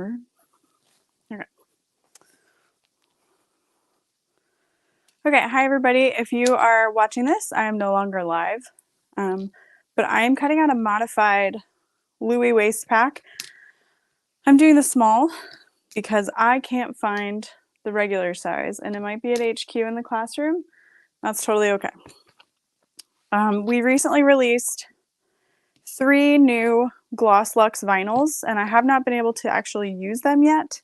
Or, okay. Okay, hi everybody. If you are watching this, I am no longer live, but I am cutting out a modified Louie waist pack. I'm doing the small because I can't find the regular size, and it might be at HQ in the classroom. That's totally okay. We recently released 3 new Gloss Luxe vinyls, and I have not been able to actually use them yet,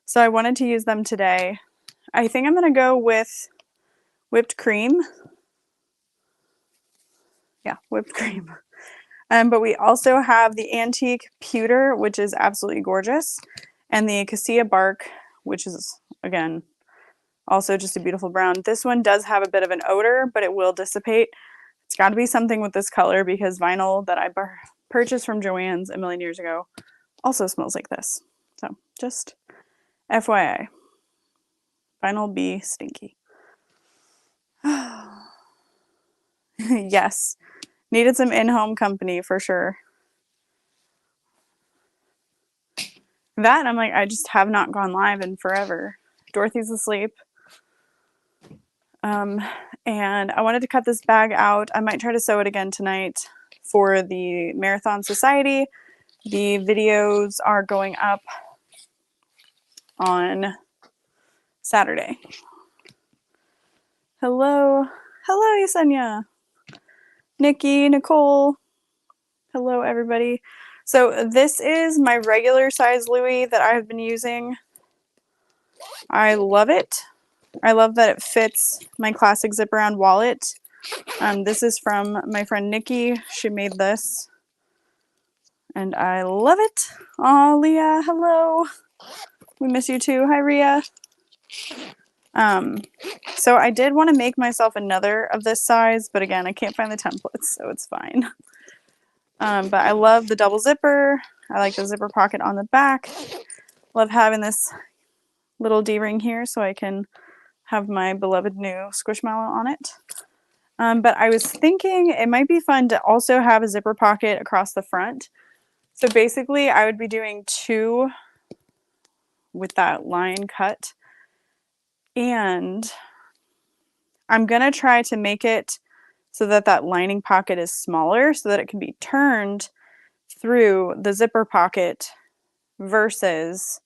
so I wanted to use them today. I think I'm going to go with whipped cream. Yeah, whipped cream. But we also have the antique pewter, which is absolutely gorgeous, and the cassia bark, which is, again, also just a beautiful brown. This one does have a bit of an odor, but it will dissipate. It's got to be something with this color because vinyl that I purchased from Joann's a million years ago also smells like this. So just FYI, vinyl be stinky. Yes, needed some in-home company for sure. That, I'm like, I just have not gone live in forever. Dorothy's asleep. And I wanted to cut this bag out. I might try to sew it again tonight for the Marathon Society. The videos are going up on Saturday. Hello. Hello, Yesenia. Nikki, Nicole. Hello, everybody. So this is my regular size Louie that I have been using. I love it. I love that it fits my classic zip around wallet. This is from my friend Nikki. She made this and I love it. Oh, Leah, hello. We miss you too. Hi, Rhea. So I did want to make myself another of this size, but again, I can't find the templates, so it's fine. But I love the double zipper. I like the zipper pocket on the back. Love having this little D-ring here so I can have my beloved new Squishmallow on it. But I was thinking it might be fun to also have a zipper pocket across the front. So basically I would be doing 2 with that line cut. And I'm going to try to make it so that that lining pocket is smaller so that it can be turned through the zipper pocket versus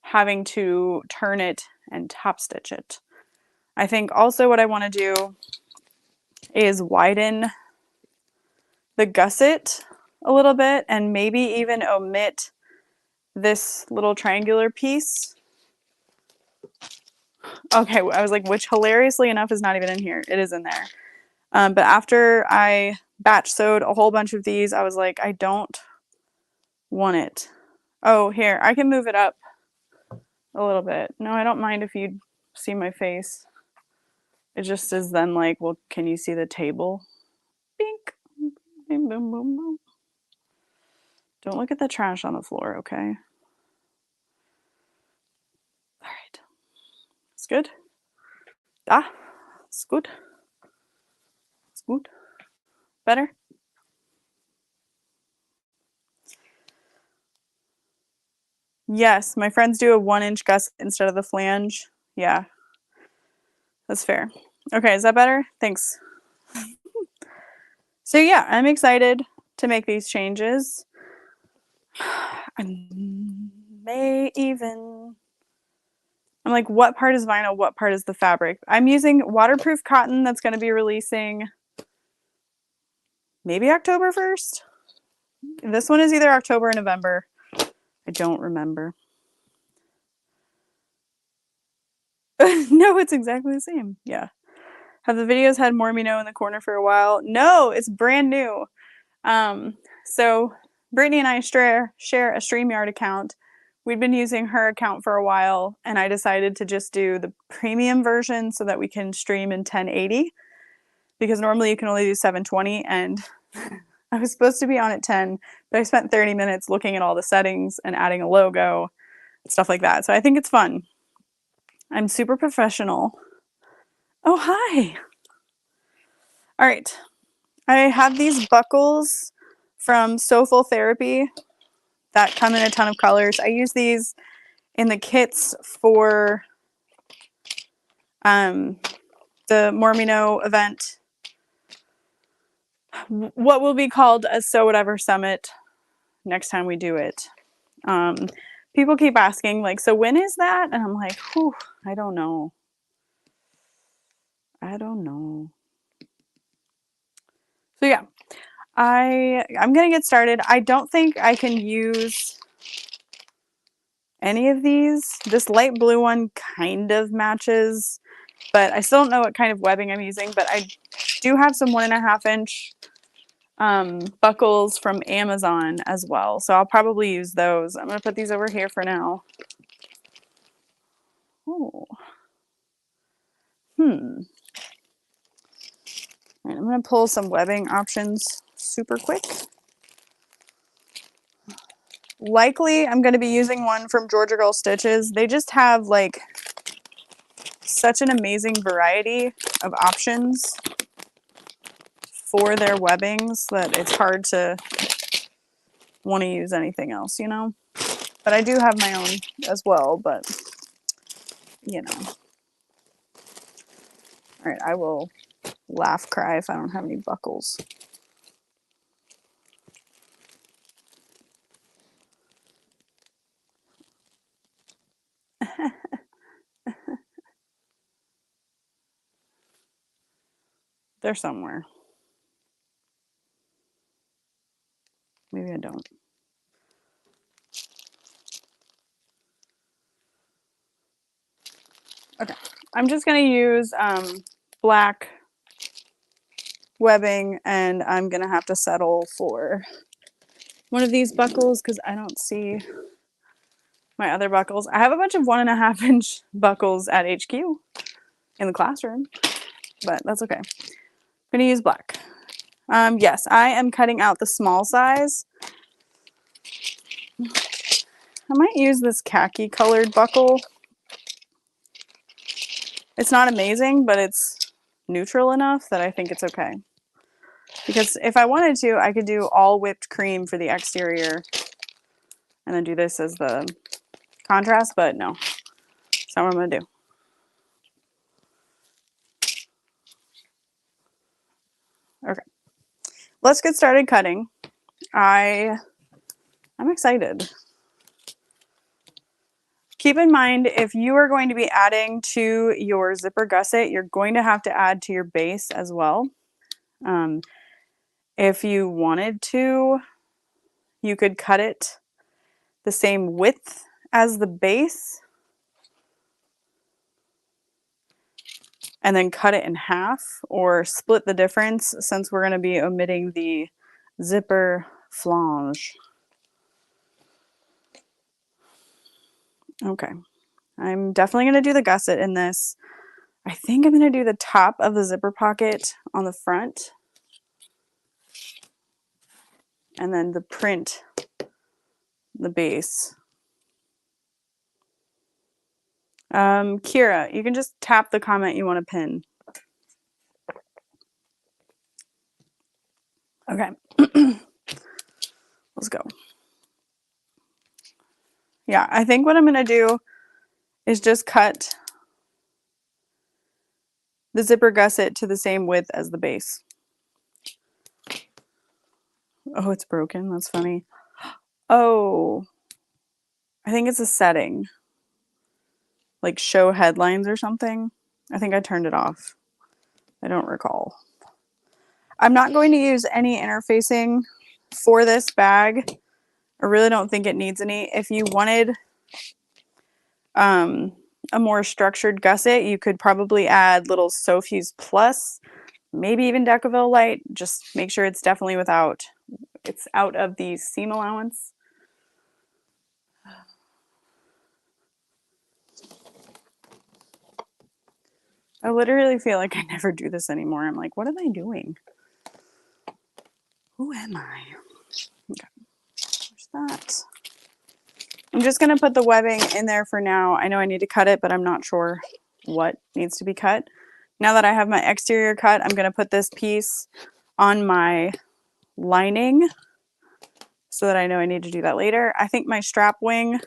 having to turn it and top stitch it. I think also what I want to do is widen the gusset a little bit and maybe even omit this little triangular piece. Okay, I was like, which hilariously enough is not even in here. It is in there. But after I batch sewed a whole bunch of these, I was like, I don't want it. Oh, here, I can move it up a little bit. No, I don't mind if you see my face. It just is then like, well, can you see the table? Bink. Boom, boom, boom, boom. Don't look at the trash on the floor, okay? All right. It's good. Ah, it's good. It's good. Better? Yes, my friends do a 1-inch gusset instead of the flange. Yeah, that's fair. Okay, is that better? Thanks. So yeah, I'm excited to make these changes. I may even... I'm like, what part is vinyl? What part is the fabric? I'm using waterproof cotton that's going to be releasing maybe October 1st. This one is either October or November. I don't remember. No, it's exactly the same. Yeah. Have the videos had more me know in the corner for a while? No, it's brand new. So Brittany and I share a StreamYard account. We'd been using her account for a while, and I decided to just do the premium version so that we can stream in 1080, because normally you can only do 720, and I was supposed to be on at 10, but I spent 30 minutes looking at all the settings and adding a logo, stuff like that. So I think it's fun. I'm super professional. Oh, hi. All right. I have these buckles from Soulful Therapy. that come in a ton of colors. I use these in the kits for the Mormino event, what will be called a Sew Whatever Summit next time we do it. People keep asking, like, so when is that? And I'm like, whew, I don't know. I don't know. So yeah, I'm gonna get started. I don't think I can use any of these. This light blue one kind of matches, but I still don't know what kind of webbing I'm using. But I do have some 1.5 inch buckles from Amazon as well, so I'll probably use those. I'm gonna put these over here for now. Oh. All right, I'm gonna pull some webbing options super quick. Likely, I'm gonna be using one from Georgia Girl Stitches. They just have like such an amazing variety of options for their webbings that it's hard to want to use anything else, you know? But I do have my own as well, but you know. All right, I will laugh cry if I don't have any buckles. They're somewhere. Maybe I don't. Okay, I'm just gonna use black webbing, and I'm gonna have to settle for one of these buckles because I don't see my other buckles. I have a bunch of 1.5 inch buckles at HQ in the classroom, but that's okay. I'm gonna use black. Yes, I am cutting out the small size. I might use this khaki colored buckle. It's not amazing, but it's neutral enough that I think it's okay. Because if I wanted to, I could do all whipped cream for the exterior and then do this as the contrast, but no, that's not what I'm gonna do. Okay, let's get started cutting. I'm excited. Keep in mind, if you are going to be adding to your zipper gusset, you're going to have to add to your base as well. If you wanted to, you could cut it the same width as the base and then cut it in half, or split the difference since we're going to be omitting the zipper flange. Okay, I'm definitely going to do the gusset in this. I think I'm going to do the top of the zipper pocket on the front and then the print, the base. Kira, you can just tap the comment you want to pin. Okay, let's go. Yeah, I think what I'm going to do is just cut the zipper gusset to the same width as the base. Oh, it's broken. That's funny. Oh, I think it's a setting. Like show headlines or something. I think I turned it off. I don't recall. I'm not going to use any interfacing for this bag. I really don't think it needs any. If you wanted a more structured gusset, you could probably add little Sewfuse Plus, maybe even Decaville Light. Just make sure it's definitely without, it's out of the seam allowance. I literally feel like I never do this anymore. I'm like, what am I doing? Who am I? Okay, there's that. I'm just gonna put the webbing in there for now. I know I need to cut it, but I'm not sure what needs to be cut. Now that I have my exterior cut, I'm gonna put this piece on my lining so that I know I need to do that later. I think my strap wing,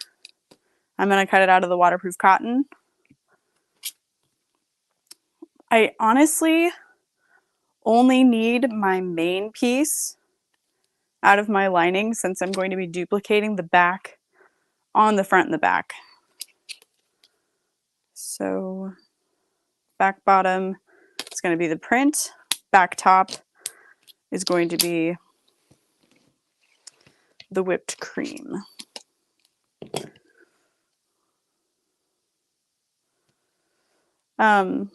I'm going to cut it out of the waterproof cotton. I honestly only need my main piece out of my lining since I'm going to be duplicating the back on the front and the back. So back bottom is going to be the print, back top is going to be the whipped cream. When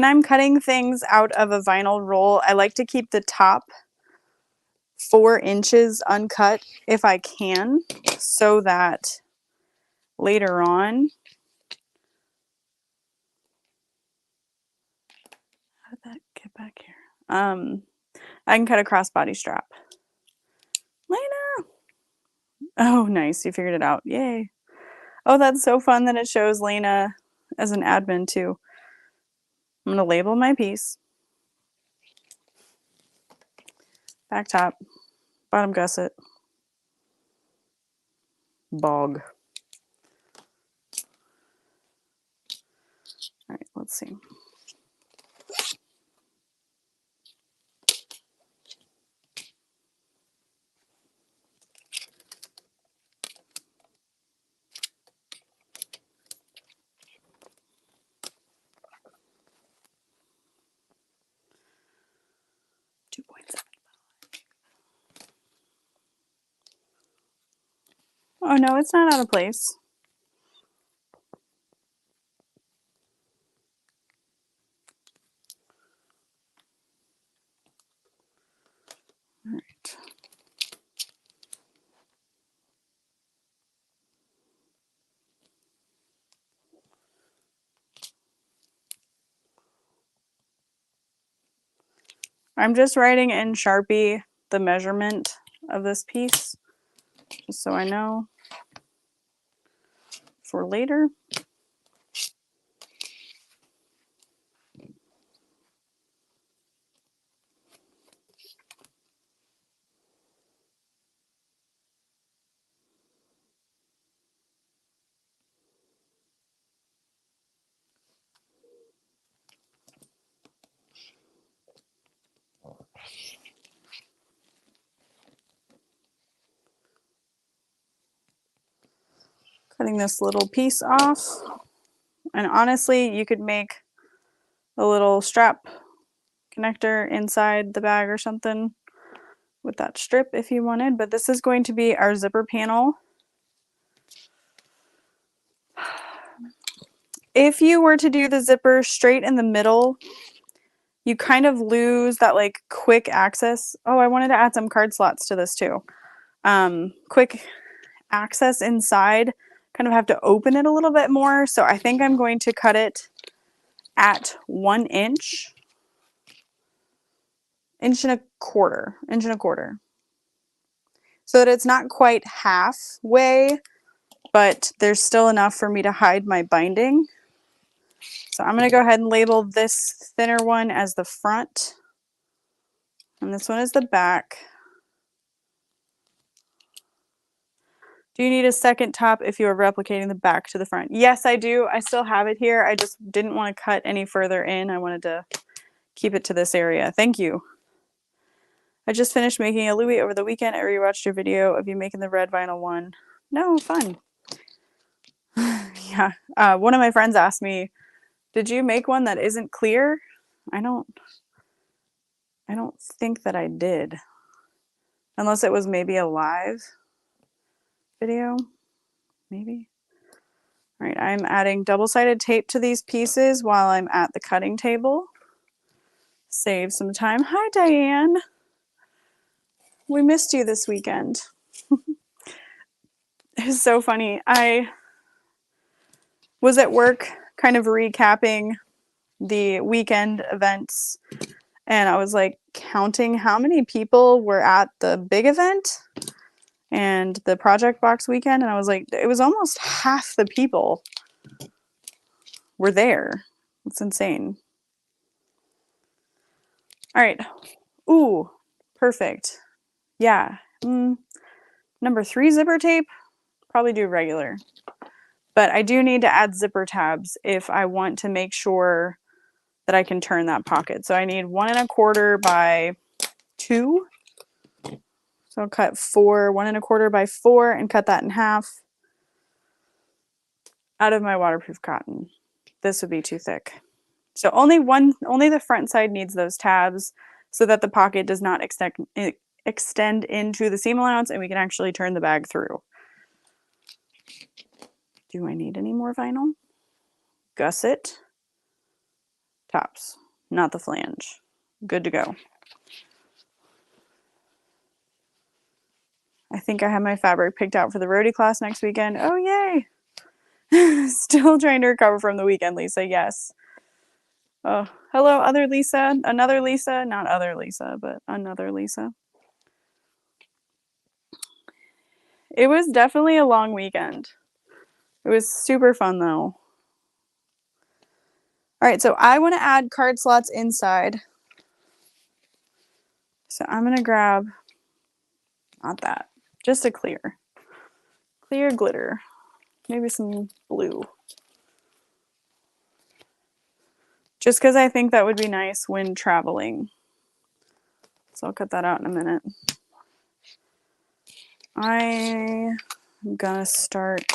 I'm cutting things out of a vinyl roll, I like to keep the top 4 inches uncut if I can, so that later on, how did that get back here? I can cut a crossbody strap. Lena! Oh, nice, you figured it out. Yay. Oh, that's so fun that it shows Lena as an admin too. I'm gonna label my piece. Back top, bottom gusset, bog. All right, let's see. Oh no, it's not out of place. All right. I'm just writing in Sharpie the measurement of this piece, just so I know for later. Cutting this little piece off. And honestly, you could make a little strap connector inside the bag or something with that strip if you wanted, but this is going to be our zipper panel. If you were to do the zipper straight in the middle, you kind of lose that like quick access. Oh, I wanted to add some card slots to this too. Quick access inside, kind of have to open it a little bit more. So I think I'm going to cut it at 1 inch, inch and a quarter, so that it's not quite halfway, but there's still enough for me to hide my binding. So I'm going to go ahead and label this thinner one as the front, and this one is the back. Do you need a second top if you are replicating the back to the front? Yes, I do. I still have it here. I just didn't want to cut any further in. I wanted to keep it to this area. Thank you. I just finished making a Louie over the weekend. I rewatched your video of you making the red vinyl one. No, fun. Yeah. One of my friends asked me, did you make one that isn't clear? I don't think that I did. Unless it was maybe a live video, maybe. All right, I'm adding double-sided tape to these pieces while I'm at the cutting table. Save some time. Hi, Diane. We missed you this weekend. It's so funny. I was at work kind of recapping the weekend events, and I was like counting how many people were at the big event and the Project Box weekend, and I was like, it was almost half the people were there. It's insane. All right. Ooh, perfect. Yeah, number 3 zipper tape. Probably do regular. But I do need to add zipper tabs if I want to make sure that I can turn that pocket. So I need 1 1/4 by 2. So I'll cut 1 1/4 by 4 and cut that in half out of my waterproof cotton. This would be too thick. So only the front side needs those tabs so that the pocket does not extend into the seam allowance and we can actually turn the bag through. Do I need any more vinyl? Gusset. Tops, not the flange. Good to go. I think I have my fabric picked out for the roadie class next weekend. Oh, yay! Still trying to recover from the weekend, Lisa. Yes. Oh, hello, other Lisa. Another Lisa. Not other Lisa, but another Lisa. It was definitely a long weekend. It was super fun, though. All right, so I want to add card slots inside. So I'm going to grab, not that, just a clear glitter. Maybe some blue. Just because I think that would be nice when traveling. So I'll cut that out in a minute. I'm gonna start.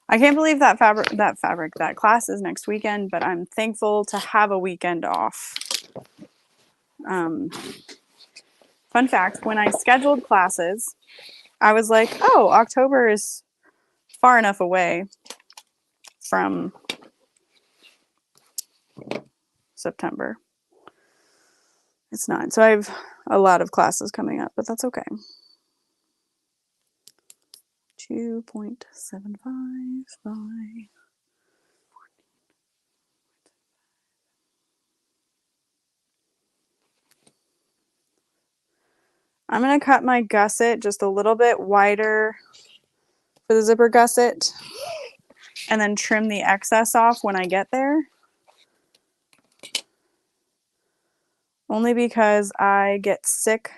I can't believe that class is next weekend, but I'm thankful to have a weekend off. Fun fact, when I scheduled classes, I was like, oh, October is far enough away from September. It's not. So I have a lot of classes coming up, but that's okay. 2.75 by 14. I'm going to cut my gusset just a little bit wider for the zipper gusset and then trim the excess off when I get there. Only because I get sick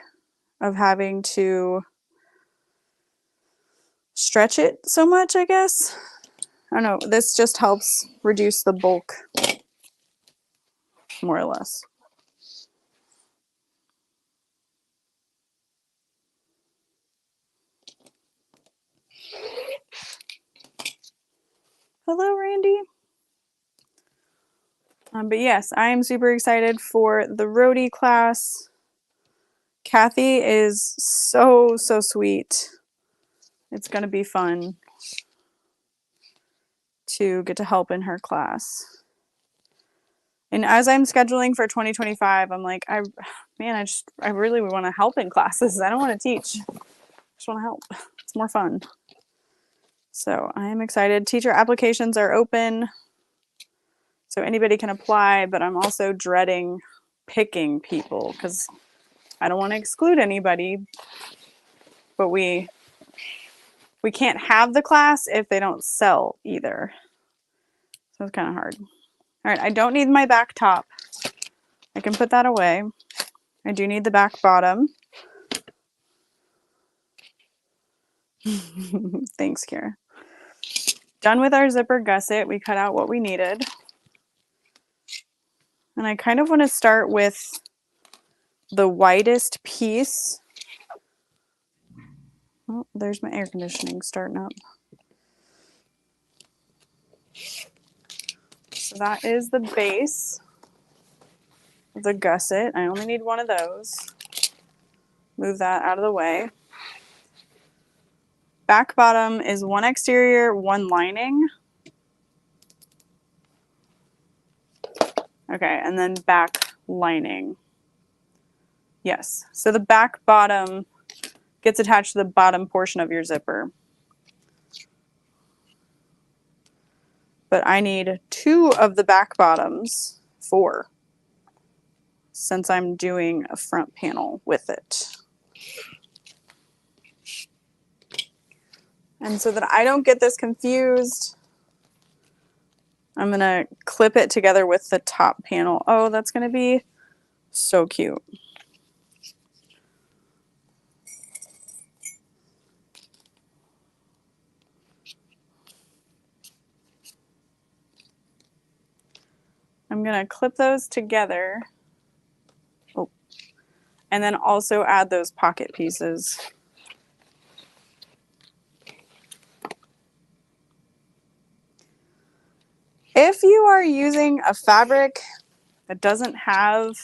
of having to stretch it so much, I guess. I don't know. This just helps reduce the bulk, more or less. Hello, Randy. But yes, I am super excited for the roadie class. Kathy is so sweet. It's going to be fun to get to help in her class. And as I'm scheduling for 2025, I'm like, I really want to help in classes. I don't want to teach. I just want to help. It's more fun. So I am excited. Teacher applications are open, so anybody can apply, but I'm also dreading picking people because I don't want to exclude anybody, but we can't have the class if they don't sell either. So it's kind of hard. All right, I don't need my back top. I can put that away. I do need the back bottom. Thanks, Kira. Done with our zipper gusset. We cut out what we needed. And I kind of want to start with the widest piece. Oh, there's my air conditioning starting up. So that is the base of the gusset. I only need one of those. Move that out of the way. Back bottom is 1 exterior, 1 lining. Okay, and then back lining. Yes, so the back bottom gets attached to the bottom portion of your zipper. But I need 2 of the back bottoms, 4, since I'm doing a front panel with it. And so that I don't get this confused, I'm going to clip it together with the top panel. Oh, that's going to be so cute. I'm going to clip those together. Oh, and then also add those pocket pieces. If you are using a fabric that doesn't have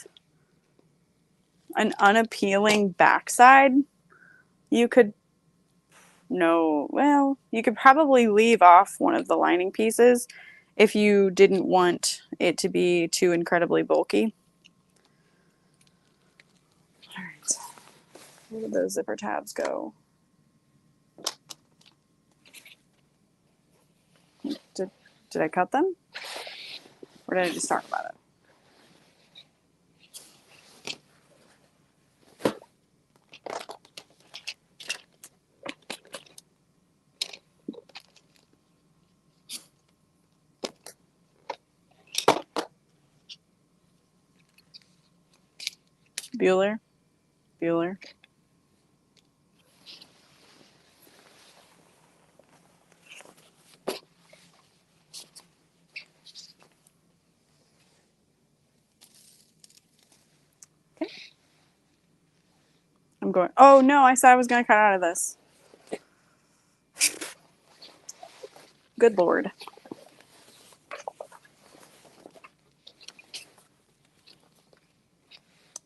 an unappealing backside, you could probably leave off one of the lining pieces if you didn't want it to be too incredibly bulky. All right, where did those zipper tabs go? Did I cut them? Or did I just talk about it? Bueller? Bueller? Okay. I'm going, oh no, I said I was going to cut out of this. Good Lord.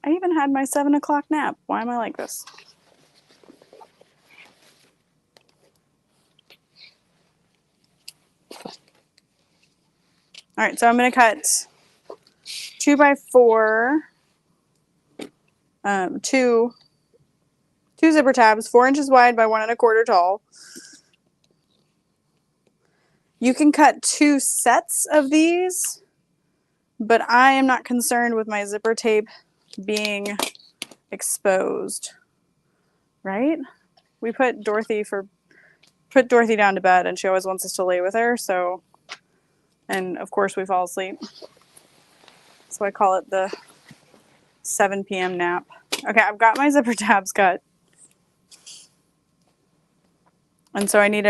I even had my 7 o'clock nap. Why am I like this? All right, so I'm going to cut 2x4, two zipper tabs, 4 inches wide by 1 1/4 tall. You can cut 2 sets of these, but I am not concerned with my zipper tape being exposed, right? We put Dorothy down to bed, and she always wants us to lay with her, so, and of course we fall asleep. So I call it the 7 p.m. nap. Okay, I've got my zipper tabs cut. And so I need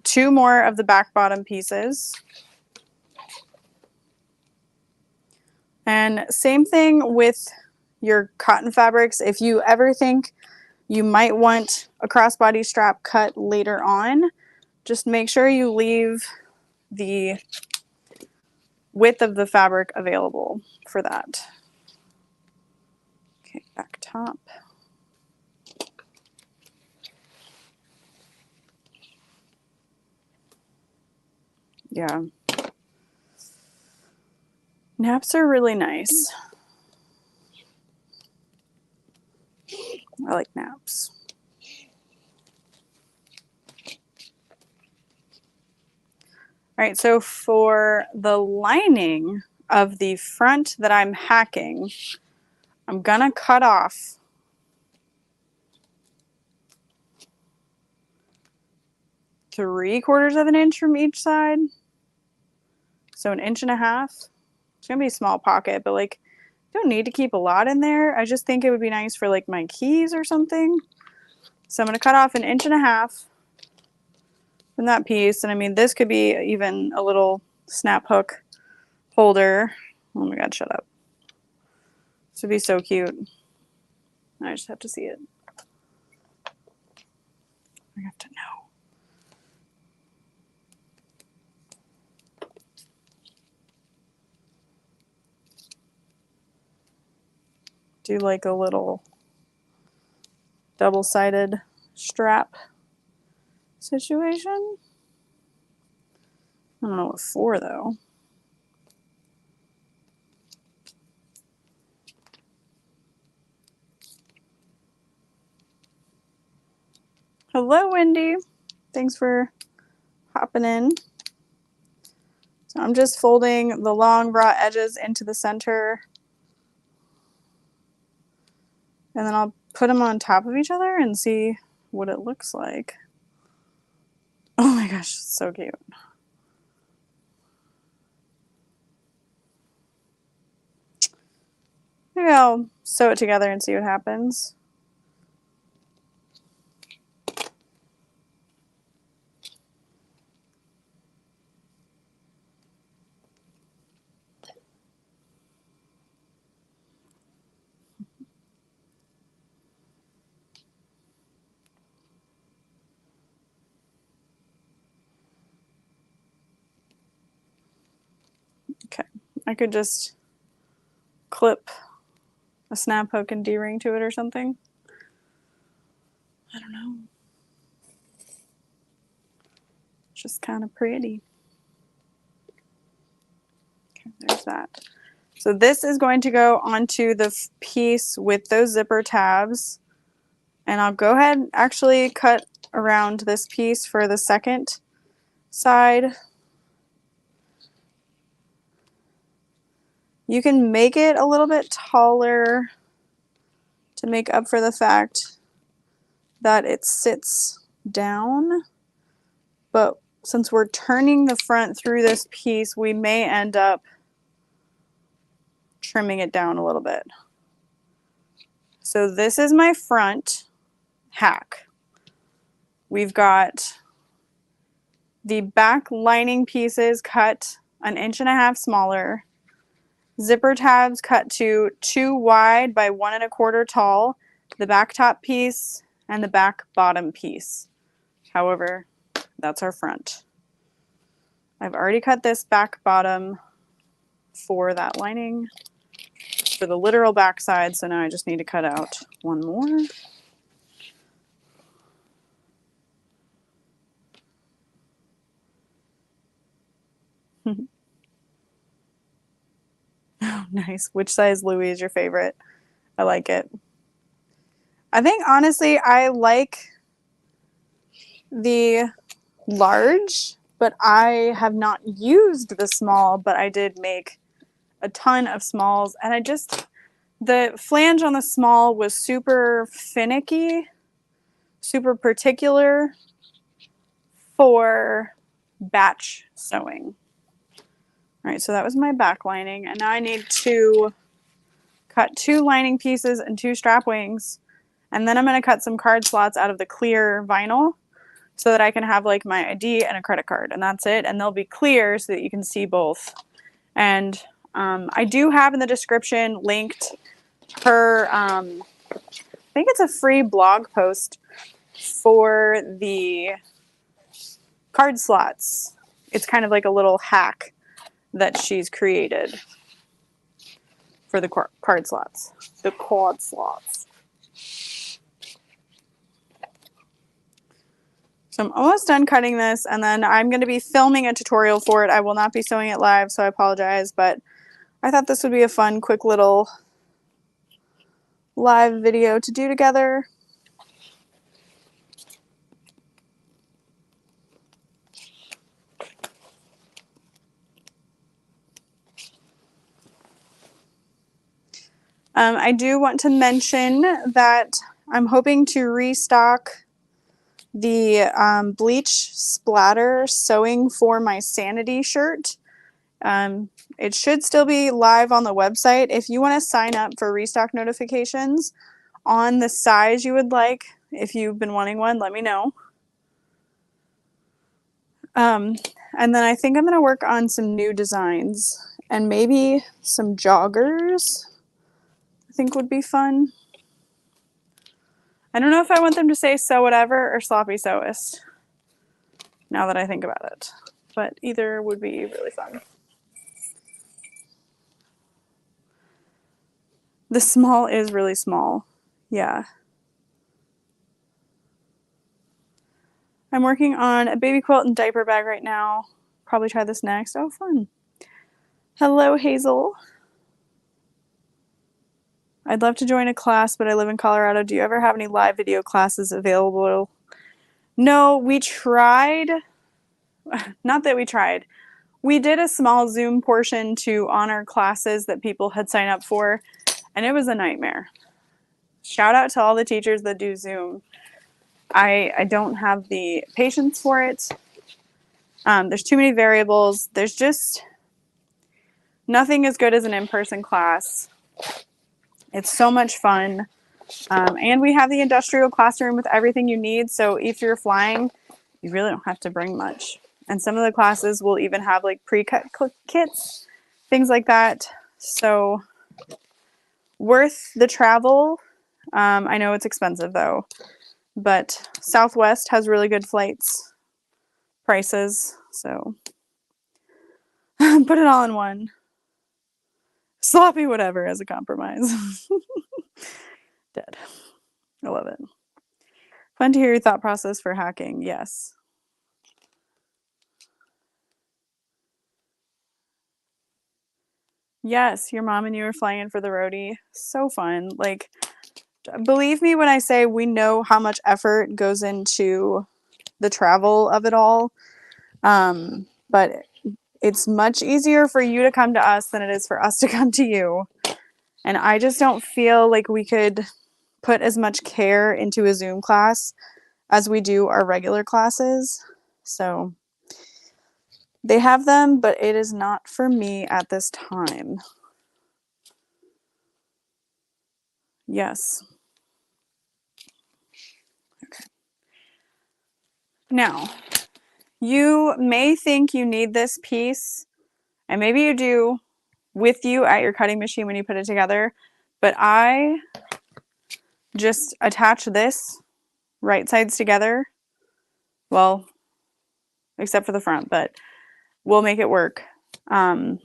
2 more of the back bottom pieces. And same thing with your cotton fabrics. If you ever think you might want a crossbody strap cut later on, just make sure you leave the width of the fabric available for that. Okay, back top. Yeah. Naps are really nice. I like naps. All right, so for the lining of the front that I'm hacking, I'm gonna cut off three-quarters of an inch from each side. So 1.5 inches. It's gonna be a small pocket, but like, you don't need to keep a lot in there. I just think it would be nice for like my keys or something. So I'm gonna cut off 1.5 inches from that piece. And I mean, this could be even a little snap hook holder. Oh my God, shut up. This would be so cute. I just have to see it. I have to know. Do like a little double-sided strap situation. I don't know what for though. Hello, Wendy. Thanks for hopping in. So I'm just folding the long raw edges into the center. And then I'll put them on top of each other and see what it looks like. Oh my gosh, so cute. Maybe I'll sew it together and see what happens. Okay, I could just clip a snap hook and D-ring to it or something. I don't know. It's just kind of pretty. Okay, there's that. So this is going to go onto the piece with those zipper tabs. And I'll go ahead and actually cut around this piece for the second side. You can make it a little bit taller to make up for the fact that it sits down. But since we're turning the front through this piece, we may end up trimming it down a little bit. So this is my front hack. We've got the back lining pieces cut 1.5 inches smaller. Zipper tabs cut to 2 wide by 1.25 tall. The back top piece and the back bottom piece. However, that's our front. I've already cut this back bottom for that lining for the literal back side, so now I just need to cut out one more. Oh, nice. Which size Louie is your favorite? I like it. I think honestly I like the large, but I have not used the small, but I did make a ton of smalls, and the flange on the small was super finicky, super particular for batch sewing. All right, so that was my back lining, and now I need to cut 2 lining pieces and 2 strap wings, and then I'm going to cut some card slots out of the clear vinyl so that I can have like my ID and a credit card, and that's it, and they'll be clear so that you can see both. And I do have in the description linked her, I think it's a free blog post for the card slots. It's kind of like a little hack that she's created for the card slots, the quad slots. So I'm almost done cutting this, and then I'm going to be filming a tutorial for it. I will not be sewing it live, so I apologize, but I thought this would be a fun, quick little live video to do together. I do want to mention that I'm hoping to restock the bleach splatter sewing for my Sanity shirt. It should still be live on the website. If you want to sign up for restock notifications on the size you would like, if you've been wanting one, let me know. And then I think I'm going to work on some new designs and maybe some joggers. I think would be fun. I don't know if I want them to say sew whatever or sloppy sewist, now that I think about it, but either would be really fun. The small is really small. Yeah. I'm working on a baby quilt and diaper bag right now. Probably try this next. Oh, fun. Hello, Hazel. I'd love to join a class, but I live in Colorado. Do you ever have any live video classes available? No, we tried. Not that we tried. We did a small Zoom portion to honor classes that people had signed up for, and it was a nightmare. Shout out to all the teachers that do Zoom. I don't have the patience for it. There's too many variables. There's just nothing as good as an in-person class. It's so much fun. And we have the industrial classroom with everything you need. So if you're flying, you really don't have to bring much. And some of the classes will even have like pre-cut kits, things like that. So worth the travel. I know it's expensive though, but Southwest has really good flights prices. So Put it all in one. Sloppy whatever as a compromise. Dead. I love it. Fun to hear your thought process for hacking. Yes. Yes, your mom and you are flying in for the roadie. So fun. Like, believe me when I say we know how much effort goes into the travel of it all. But it's much easier for you to come to us than it is for us to come to you. And I just don't feel like we could put as much care into a Zoom class as we do our regular classes. So they have them, but it is not for me at this time. Yes. Okay. Now, you may think you need this piece, and maybe you do, with you at your cutting machine when you put it together, but I just attach this right sides together. Well, except for the front, but we'll make it work. Then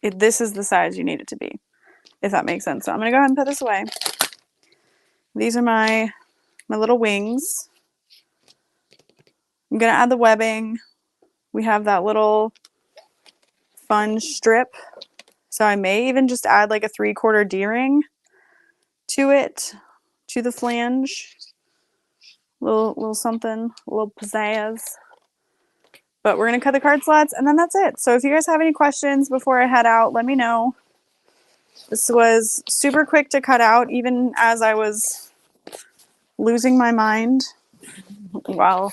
this is the size you need it to be, if that makes sense. So I'm gonna go ahead and put this away. These are my little wings. I'm gonna add the webbing. We have that little fun strip. So I may even just add like a 3/4 D-ring to it, to the flange. Little something, a little pizzazz. But we're gonna cut the card slots and then that's it. So if you guys have any questions before I head out, let me know. This was super quick to cut out, even as I was losing my mind while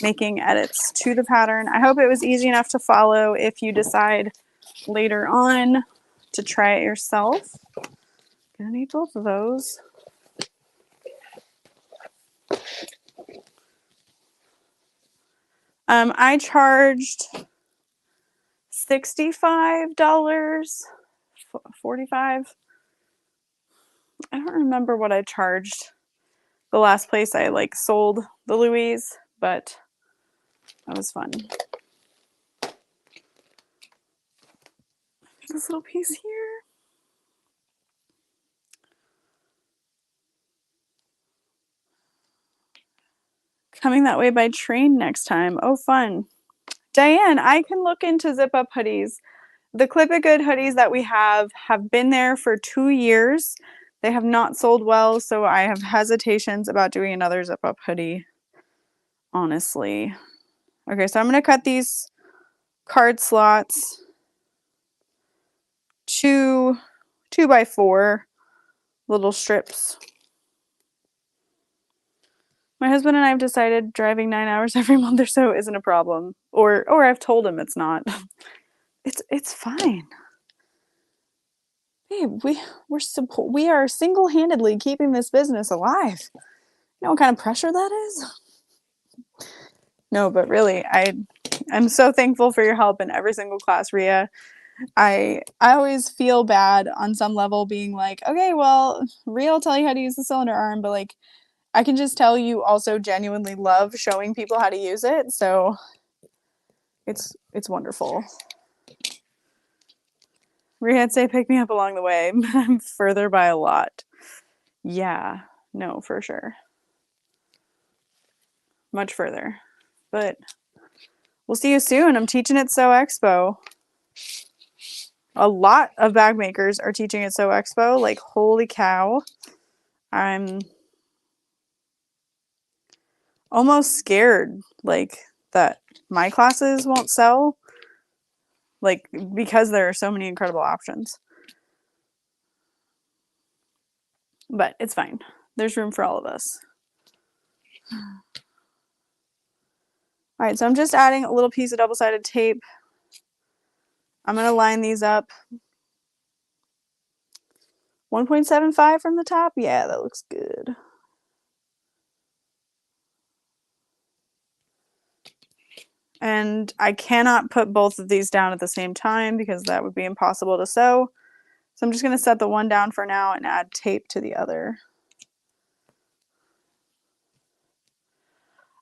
making edits to the pattern. I hope it was easy enough to follow if you decide later on to try it yourself. Gonna need both of those. I charged $65, 45. I don't remember what I charged the last place I like sold the Louis, but that was fun. This little piece here. Coming that way by train next time. Oh, fun. Diane, I can look into zip up hoodies. The Clip It Good hoodies that we have been there for 2 years. They have not sold well, so I have hesitations about doing another zip up hoodie, honestly. Okay, so I'm going to cut these card slots 2x4 little strips. My husband and I have decided driving 9 hours every month or so isn't a problem. Or I've told him it's not. It's fine. Babe, we are single-handedly keeping this business alive. You know what kind of pressure that is? No, but really, I'm so thankful for your help in every single class, Rhea. I always feel bad on some level being like, okay, well, Rhea will tell you how to use the cylinder arm, but like I can just tell you also genuinely love showing people how to use it, so it's wonderful. Rhia'd say pick me up along the way, but I'm further by a lot. Yeah, no, for sure. Much further. But we'll see you soon. I'm teaching at Sew Expo. A lot of bag makers are teaching at Sew Expo. Like, holy cow. I'm almost scared, like, that my classes won't sell. Like, because there are so many incredible options. But it's fine. There's room for all of us. All right, so I'm just adding a little piece of double-sided tape. I'm going to line these up. 1.75 from the top? Yeah, that looks good. And I cannot put both of these down at the same time because that would be impossible to sew. So I'm just going to set the one down for now and add tape to the other.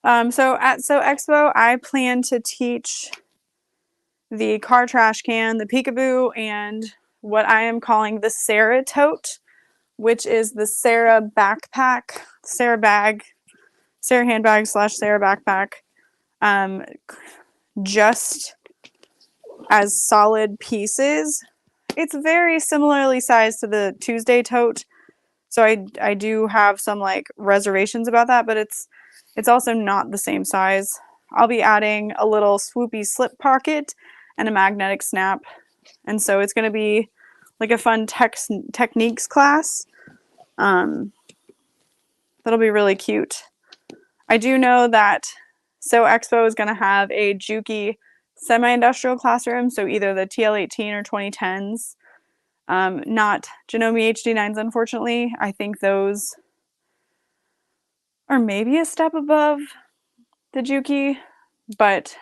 So at Sew Expo, I plan to teach the car trash can, the peekaboo, and what I am calling the Sarah tote, which is the Sarah backpack, Sarah bag, Sarah handbag / Sarah backpack. Just as solid pieces. It's very similarly sized to the Tuesday tote, so I do have some like reservations about that, but it's also not the same size. I'll be adding a little swoopy slip pocket and a magnetic snap, and so it's going to be like a fun techniques class. That'll be really cute. I do know that Sew Expo is going to have a Juki semi-industrial classroom, so either the TL18 or 2010s. Not Janome HD9s, unfortunately. I think those are maybe a step above the Juki, but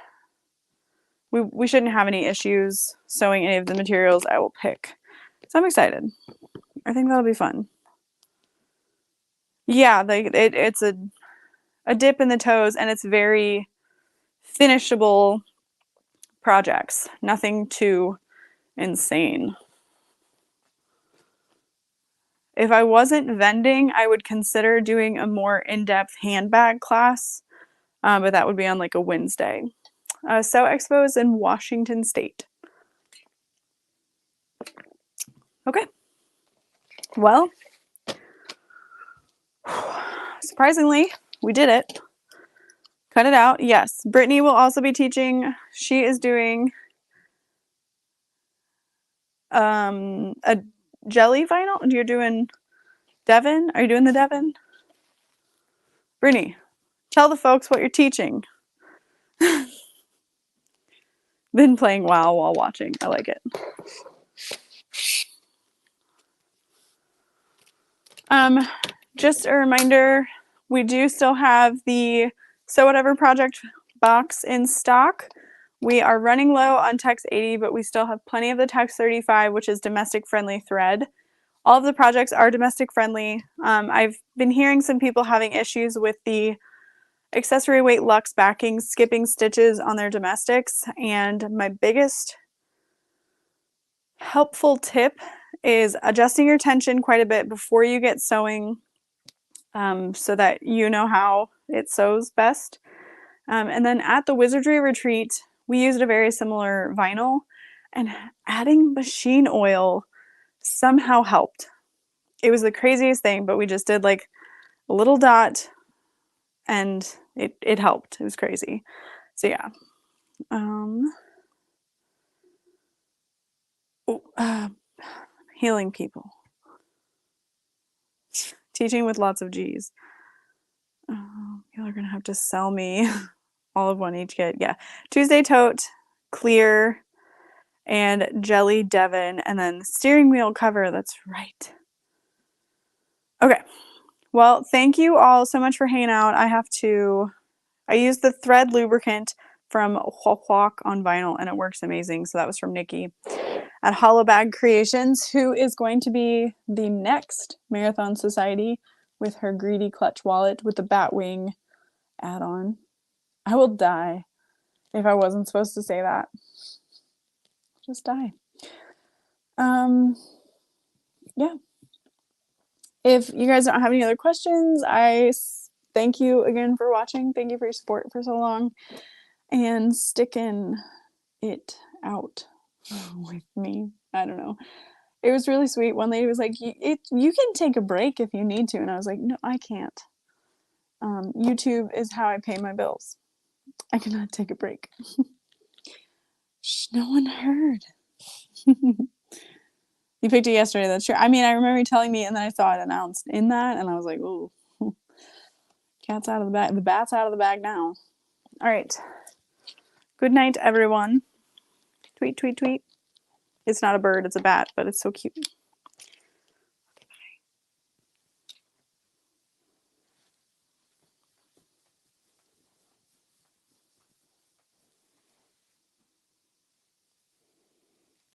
we shouldn't have any issues sewing any of the materials I will pick. So I'm excited. I think that'll be fun. Yeah, it's a dip in the toes, and it's very finishable projects. Nothing too insane. If I wasn't vending, I would consider doing a more in-depth handbag class, but that would be on like a Wednesday. Sew Expo is in Washington State. Okay. Well, surprisingly, we did it. Cut it out. Yes, Brittany will also be teaching. She is doing a jelly vinyl. You're doing Devon? Are you doing the Devon? Brittany, tell the folks what you're teaching. Been playing WoW while watching. I like it. Just a reminder, we do still have the Sew Whatever project box in stock. We are running low on Tex 80, but we still have plenty of the Tex 35, which is domestic friendly thread. All of the projects are domestic friendly. I've been hearing some people having issues with the accessory weight luxe backing, skipping stitches on their domestics, and my biggest helpful tip is adjusting your tension quite a bit before you get sewing, so that you know how it sews best. And then at the Wizardry Retreat, we used a very similar vinyl, and adding machine oil somehow helped. It was the craziest thing, but we just did like a little dot and it helped. It was crazy. So yeah. Healing people. Teaching with lots of G's. Y'all are gonna have to sell me all of one each kit. Yeah. Tuesday tote, clear, and jelly Devon, and then steering wheel cover. That's right. Okay. Well, thank you all so much for hanging out. I used the thread lubricant from Huok on vinyl, and it works amazing. So that was from Nikki at Hollow Bag Creations, who is going to be the next Marathon Society with her greedy clutch wallet with the Batwing add-on. I will die if I wasn't supposed to say that. Just die. Yeah. If you guys don't have any other questions, I thank you again for watching. Thank you for your support for so long and sticking it out with me. I don't know. It was really sweet. One lady was like, you can take a break if you need to. And I was like, no, I can't. YouTube is how I pay my bills. I cannot take a break. Shh, no one heard. You picked it yesterday, that's true. I mean, I remember you telling me, and then I saw it announced in that, and I was like, ooh, cat's out of the bag. The bat's out of the bag now. All right. Good night, everyone. Tweet, tweet, tweet. It's not a bird, it's a bat, but it's so cute.